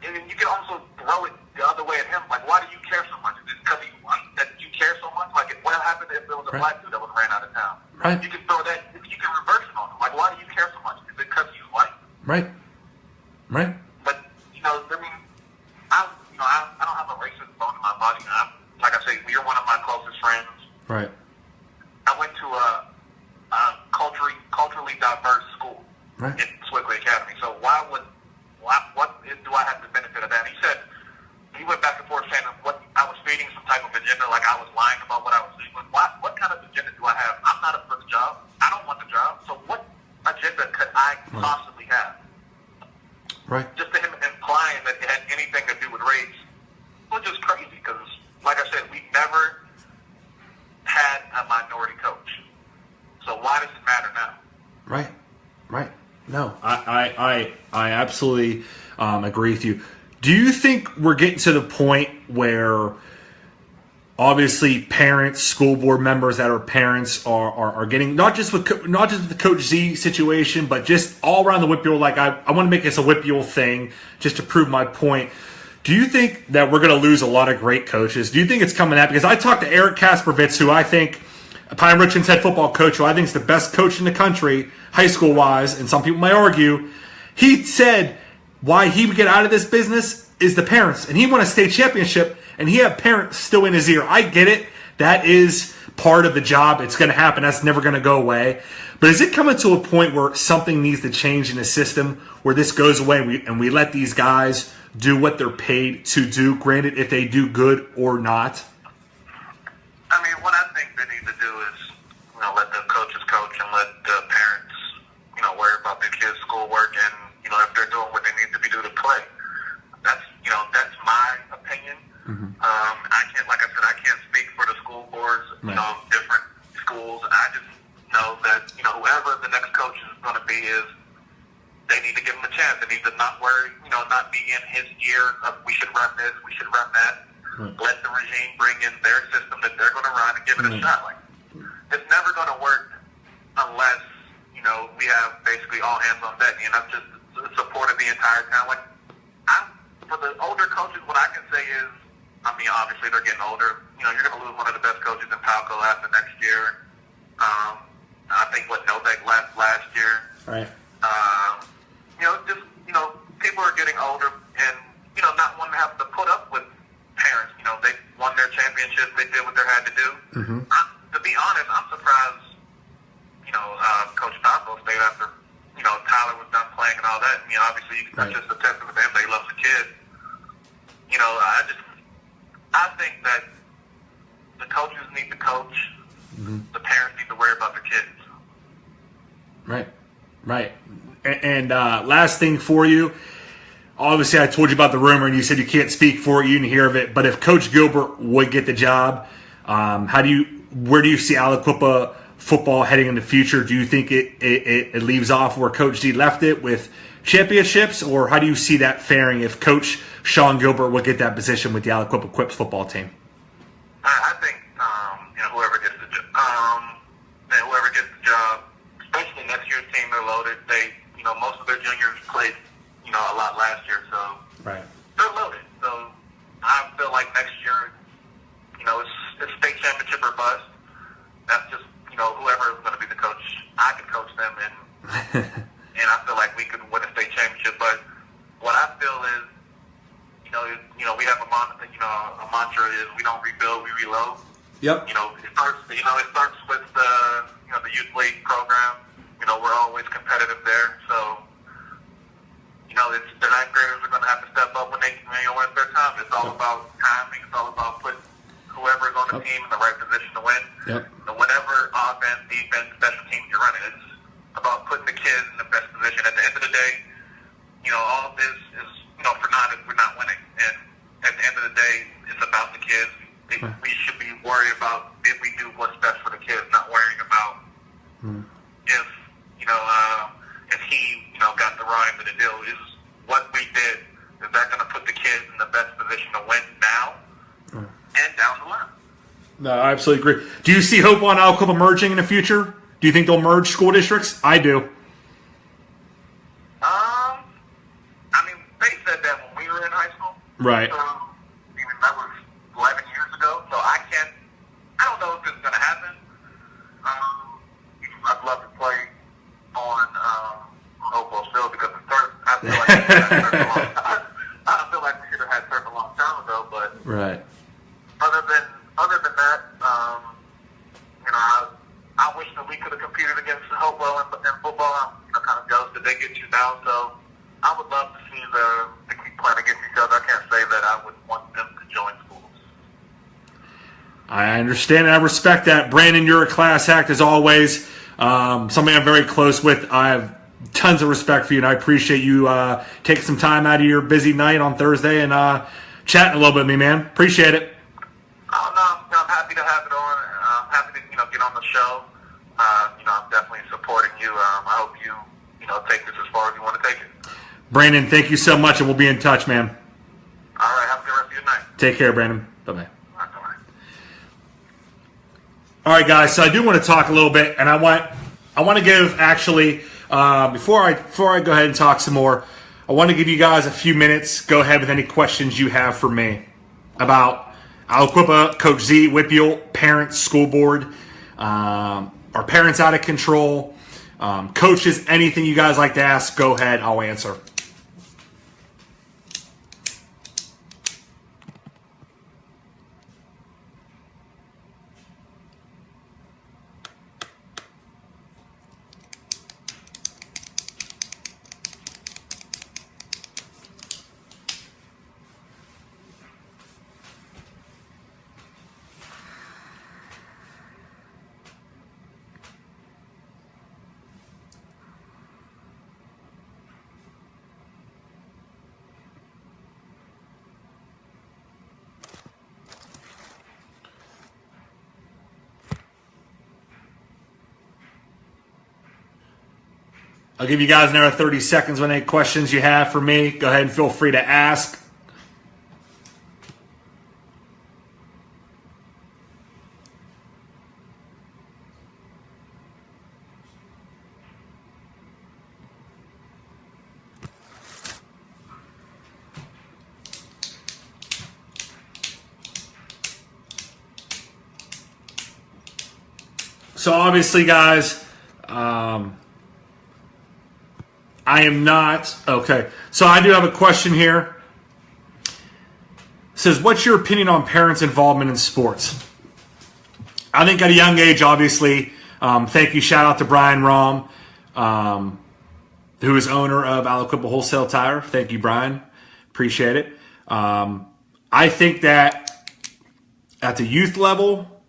and you can also throw it the other way at him. Like, why do you care so much? Is it because he's white that you care so much? Like, what happened if there was a Right. black dude that was ran out of town? Right. You can throw that. You can reverse it on him. Like, why do you care so much? Is it because he's white? Right. Right. But I don't have a racist bone in my body. Like I say, you're one of my closest friends. Right. I went to a culturally diverse school Right. in Swickley Academy. So what do I have the benefit of that? And he said he went back and forth saying what I was feeding some type of agenda, like I was lying about what I was doing. But what kind of agenda do I have? I'm not up for the job. I don't want the job. So what agenda could I possibly have? Right. Just to him implying that it had anything to do with race was just crazy, because, like I said, we never had a minority coach. So why does it matter now? Right. Right. No, I absolutely agree with you. Do you think we're getting to the point where obviously parents, school board members that are parents are getting, not just with the Coach Z situation, but just all around the WIPUL, like I want to make this a WIPUL thing just to prove my point. Do you think that we're going to lose a lot of great coaches? Do you think it's coming out? Because I talked to Eric Kaspervitz, who I think, Pine Richmond's head football coach, who I think is the best coach in the country, high school wise, and some people may argue. He said why he would get out of this business is the parents, and he won a state championship, and he had parents still in his ear. I get it. That is part of the job. It's going to happen. That's never going to go away. But is it coming to a point where something needs to change in the system, where this goes away and we let these guys do what they're paid to do, granted if they do good or not? I mean, what I think they need to do is, let the coaches coach and let the parents, worry about their kids' schoolwork, and, if they're doing what they need to be doing to play. That's my opinion. Mm-hmm. I can't speak for the school boards, Right. Different schools. I just know that, whoever the next coach is going to be is, they need to give him a chance. They need to not worry, not be in his ear of we should run this, we should run that. Right. Let the regime bring in their system that they're going to run and give it a shot. Like, it's never going to work unless, we have basically all hands on deck, and that's just supported the entire town. Like, for the older coaches, what I can say is, obviously they're getting older. You're going to lose one of the best coaches in Palco after next year. I think Novak left last year. Right. People are getting older and, not wanting to have to put up with parents. They won their championship. They did what they had to do. Mm-hmm. To be honest, I'm surprised, Coach Palco stayed after, Tyler was done playing and all that. Obviously, that's just a testament to him that he loves the kid. I think that the coaches need to coach. Mm-hmm. The parents need to worry about the kids. Right. And last thing for you. Obviously, I told you about the rumor, and you said you can't speak for it. You didn't hear of it. But if Coach Gilbert would get the job, where do you see Aliquippa football heading in the future? Do you think it leaves off where Coach D left it with championships, or how do you see that faring if Coach Sean Gilbert would get that position with the Aliquippa Quips football team? I think whoever gets the job, especially next year's team, they're loaded. Most of their juniors played a lot last year, so right. They're loaded. So I feel like next year, it's state championship or bust. That's just whoever is going to be the coach. I can coach them, and and I feel like we could win a state championship. But what I feel is, we have a mantra is we don't rebuild, we reload. Yep. It starts with the youth league program. We're always competitive there. So, the ninth graders are going to have to step up when it's their time. It's all about timing. It's all about putting whoever's on the team in the right position to win. Yep. Whatever offense, defense, special teams you're running, it's about putting the kids in the best position. At the end of the day, all of this is, for not if we're not winning. And at the end of the day, it's about the kids. We should be worried about if we do what's best for the kids, not worrying about if he, got the raw end of the deal. Is what we did, is that going to put the kids in the best position to win now and down the line? No, I absolutely agree. Do you see hope on Aliquippa merging in the future? Do you think they'll merge school districts? I do. They said that when we were in high school. Right. So, that was 11 years ago. So I don't know if it's going to happen. I'd love to play on Hopewell Field because I feel like we should have had turf a long time ago. But right. Other than that, I wish that we could have competed against Hopewell in football. I'm kind of jealous that they get you down. So I would love to see the keep playing against each other. I can't say that I would want them to join schools. I understand and I respect that. Brandon, you're a class act as always. Somebody I'm very close with. I have tons of respect for you, and I appreciate you taking some time out of your busy night on Thursday and chatting a little bit with me, man. Appreciate it. I'm happy to have it on. I'm happy to get on the show. I'm definitely supporting you. I hope you take this as far as you want to take it. Brandon, thank you so much, and we'll be in touch, man. All right, have a good rest of your night. Take care, Brandon. Bye-bye. All right, guys. So I do want to talk a little bit, and I want to give actually before I go ahead and talk some more, I want to give you guys a few minutes. Go ahead with any questions you have for me about Aliquippa, Coach Z, Whippeal, parents, school board. Are parents out of control? Coaches, anything you guys like to ask, go ahead. I'll answer. I'll give you guys another 30 seconds with any questions you have for me. Go ahead and feel free to ask. So obviously, guys, I am not. Okay. So I do have a question here. It says, what's your opinion on parents' involvement in sports? I think at a young age, obviously, thank you. Shout out to Brian Rom, who is owner of Aliquippa Wholesale Tire. Thank you, Brian. Appreciate it. I think that at the youth level,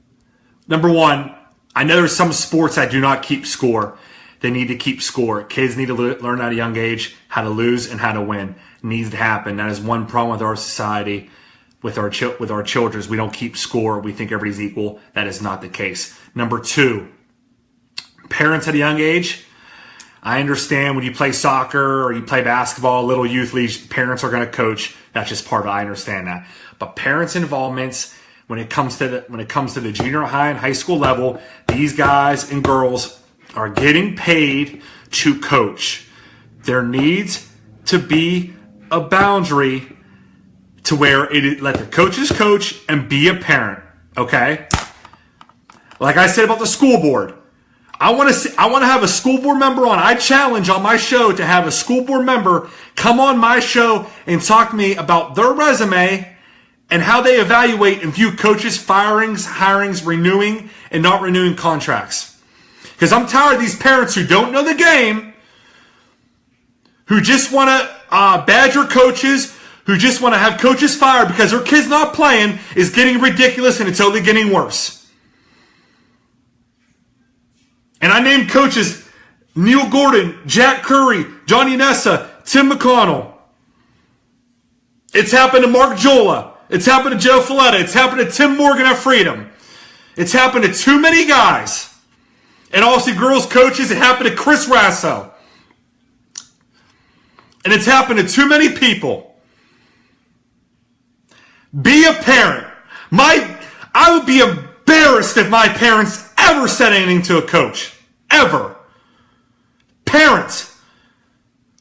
number one, I know there's some sports that do not keep score. They need to keep score. Kids need to learn at a young age how to lose and how to win. It needs to happen. That is one problem with our society, with our children. We don't keep score. We think everybody's equal. That is not the case. Number two, parents at a young age. I understand when you play soccer or you play basketball, little youth leagues, parents are going to coach. That's just part of it. I understand that. But parents' involvements when it comes to the junior high and high school level, these guys and girls are getting paid to coach. There needs to be a boundary to where let the coaches coach and be a parent. Okay? Like I said about the school board. I want to have a school board member on. I challenge on my show to have a school board member come on my show and talk to me about their resume and how they evaluate and view coaches' firings, hirings, renewing, and not renewing contracts. Because I'm tired of these parents who don't know the game, who just want to badger coaches, who just want to have coaches fired because their kid's not playing, is getting ridiculous and it's only getting worse. And I named coaches Neil Gordon, Jack Curry, Johnny Nessa, Tim McConnell. It's happened to Mark Jola. It's happened to Joe Falletta. It's happened to Tim Morgan at Freedom. It's happened to too many guys. And also girls coaches. It happened to Chris Rasso. And it's happened to too many people. Be a parent. I would be embarrassed if my parents ever said anything to a coach. Ever. Parents,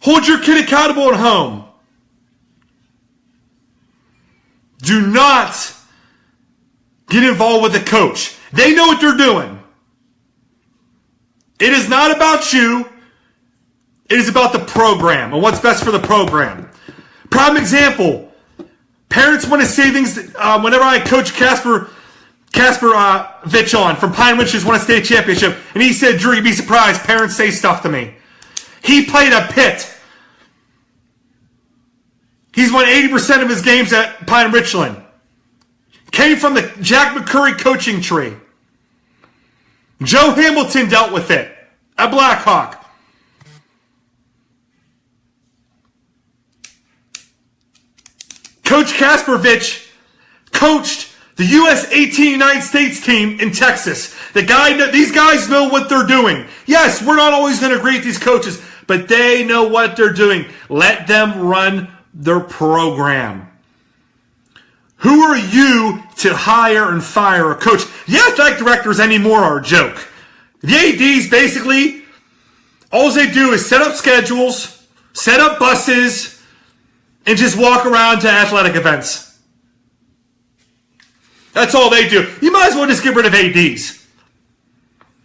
hold your kid accountable at home. Do not get involved with the coach. They know what they're doing. It is not about you. It is about the program and what's best for the program. Prime example. Parents want to say things whenever I coach Casper Vitch on from Pine Ridge, who's won a state championship, and he said, Drew, you'd be surprised, parents say stuff to me. He played at Pitt. He's won 80% of his games at Pine Richland. Came from the Jack McCurry coaching tree. Joe Hamilton dealt with it at Blackhawk. Coach Kaspervich coached the U.S. 18 United States team in Texas. These guys know what they're doing. Yes, we're not always going to agree with these coaches, but they know what they're doing. Let them run their program. Who are you to hire and fire a coach? The athletic directors anymore are a joke. The ADs basically, all they do is set up schedules, set up buses, and just walk around to athletic events. That's all they do. You might as well just get rid of ADs.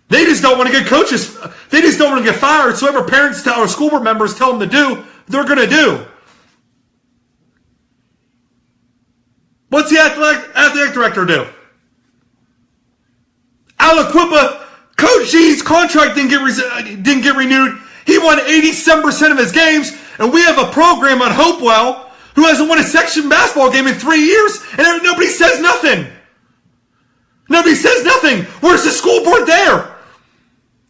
They just don't want to get coaches. They just don't want to get fired. So whatever parents or school board members tell them to do, they're going to do. What's the athletic director do? Aliquippa, Coach G's contract didn't get renewed. He won 87% of his games, and we have a program on Hopewell who hasn't won a section basketball game in 3 years, and nobody says nothing. Nobody says nothing. Where's the school board there?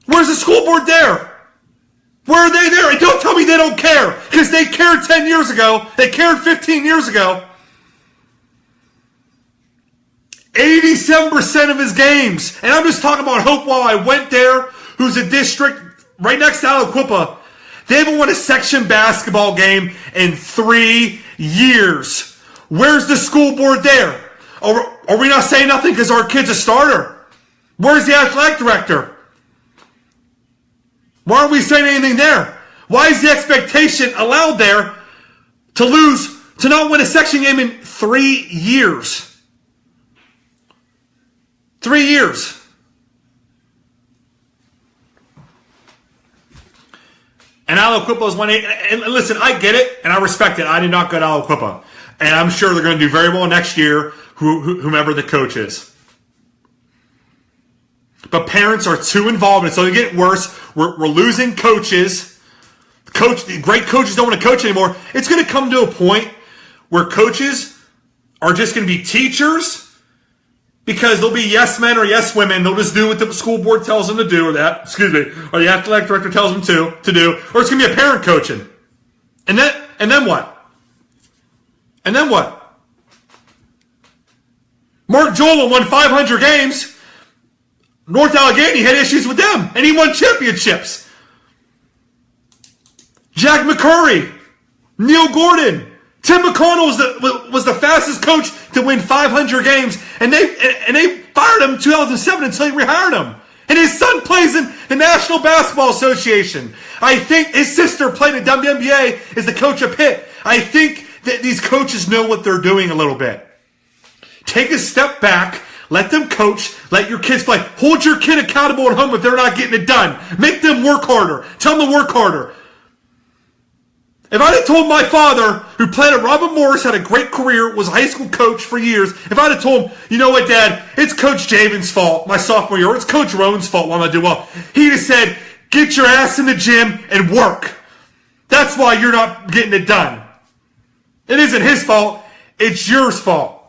Where's the school board there? Where are they there? And don't tell me they don't care, because they cared 10 years ago. They cared 15 years ago. 87% of his games. And I'm just talking about Hopewell. I went there, who's a district right next to Aliquippa. They haven't won a section basketball game in 3 years. Where's the school board there? Are we not saying nothing because our kid's a starter? Where's the athletic director? Why aren't we saying anything there? Why is the expectation allowed there to not win a section game in 3 years? 3 years. And Aliquippa is 1-8. And listen, I get it, and I respect it. I did not go to Aliquippa. And I'm sure they're going to do very well next year, whomever the coach is. But parents are too involved, and so they get worse. We're losing coaches. Great coaches don't want to coach anymore. It's going to come to a point where coaches are just going to be teachers Because they'll be yes men or yes women. They'll just do what the school board tells them to do, or the athletic director tells them to do, or it's going to be a parent coaching. And then what? And then what? Mark Joel won 500 games. North Allegheny had issues with them, and he won championships. Jack McCurry, Neil Gordon, Tim McConnell was the fastest coach to win 500 games, and they fired him in 2007 until he rehired him. And his son plays in the National Basketball Association. I think his sister played in WNBA, is the coach of Pitt. I think that these coaches know what they're doing a little bit. Take a step back. Let them coach. Let your kids play. Hold your kid accountable at home if they're not getting it done. Make them work harder. Tell them to work harder. If I'd have told my father, who played at Robert Morris, had a great career, was a high school coach for years, if I'd have told him, you know what, Dad, it's Coach Javen's fault my sophomore year, or it's Coach Rowan's fault why I'm not doing well, he'd have said, get your ass in the gym and work. That's why you're not getting it done. It isn't his fault. It's yours fault.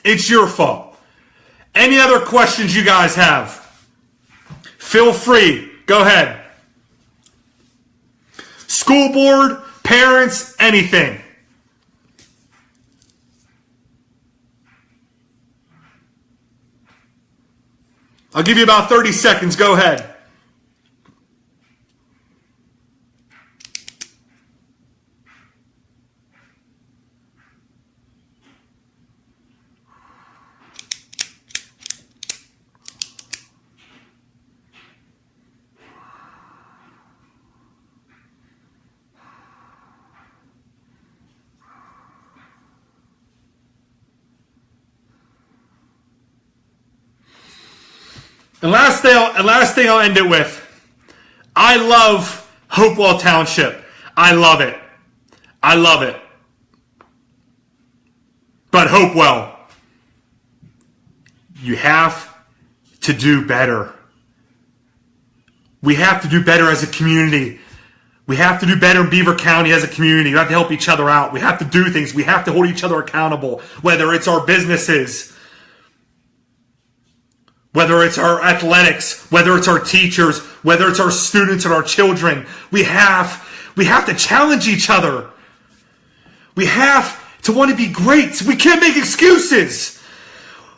It's your fault. Any other questions you guys have? Feel free. Go ahead. School board, parents, anything. I'll give you about 30 seconds. Go ahead. And last thing I'll end it with. I love Hopewell Township. I love it. I love it. But Hopewell, you have to do better. We have to do better as a community. We have to do better in Beaver County as a community. We have to help each other out. We have to do things. We have to hold each other accountable, whether it's our businesses, whether it's our athletics, whether it's our teachers, whether it's our students and our children. We have to challenge each other. We have to want to be great. We can't make excuses.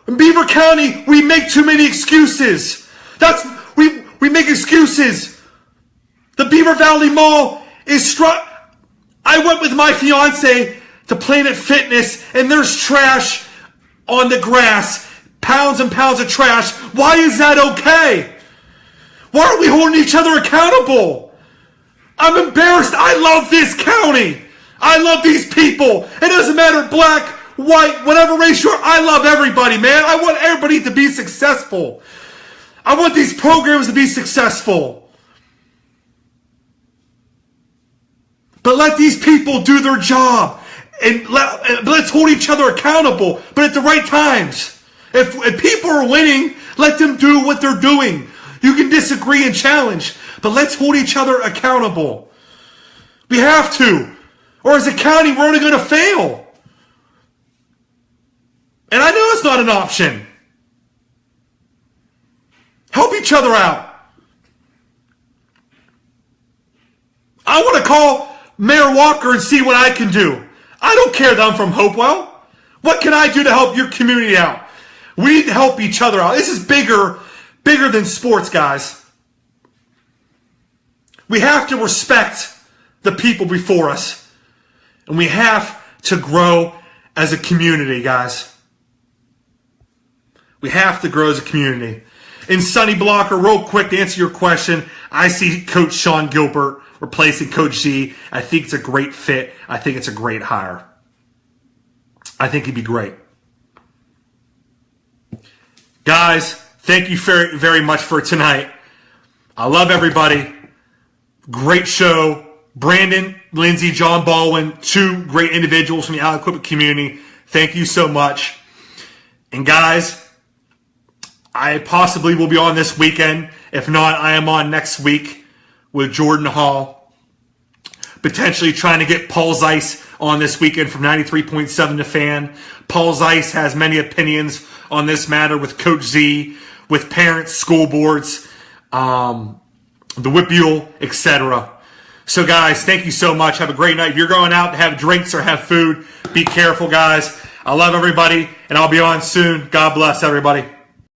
In Beaver County, we make too many excuses. We make excuses. The Beaver Valley Mall is I went with my fiance to Planet Fitness, and there's trash on the grass. Pounds and pounds of trash. Why is that okay? Why aren't we holding each other accountable? I'm embarrassed. I love this county. I love these people. It doesn't matter black, white, whatever race you're. I love everybody, man. I want everybody to be successful. I want these programs to be successful. But let these people do their job. And let's hold each other accountable, but at the right times. If people are winning, let them do what they're doing. You can disagree and challenge, but let's hold each other accountable. We have to. Or as a county, we're only going to fail. And I know it's not an option. Help each other out. I want to call Mayor Walker and see what I can do. I don't care that I'm from Hopewell. What can I do to help your community out? We need to help each other out. This is bigger than sports, guys. We have to respect the people before us. And we have to grow as a community, guys. We have to grow as a community. In Sunny Blocker, real quick to answer your question, I see Coach Sean Gilbert replacing Coach Z. I think it's a great fit. I think it's a great hire. I think he'd be great. Guys, thank you very, very much for tonight. I love everybody. Great show. Brandon, Lindsey, John Baldwin, two great individuals from the Aliquippa community. Thank you so much. And guys, I possibly will be on this weekend. If not, I am on next week with Jordan Hall. potentially trying to get Paul Zeiss on this weekend from 93.7 The Fan. Paul Zeiss has many opinions on this matter with Coach Z, with parents, school boards, the Whipule, etc. So, guys, thank you so much. Have a great night. If you're going out to have drinks or have food, be careful, guys. I love everybody, and I'll be on soon. God bless everybody.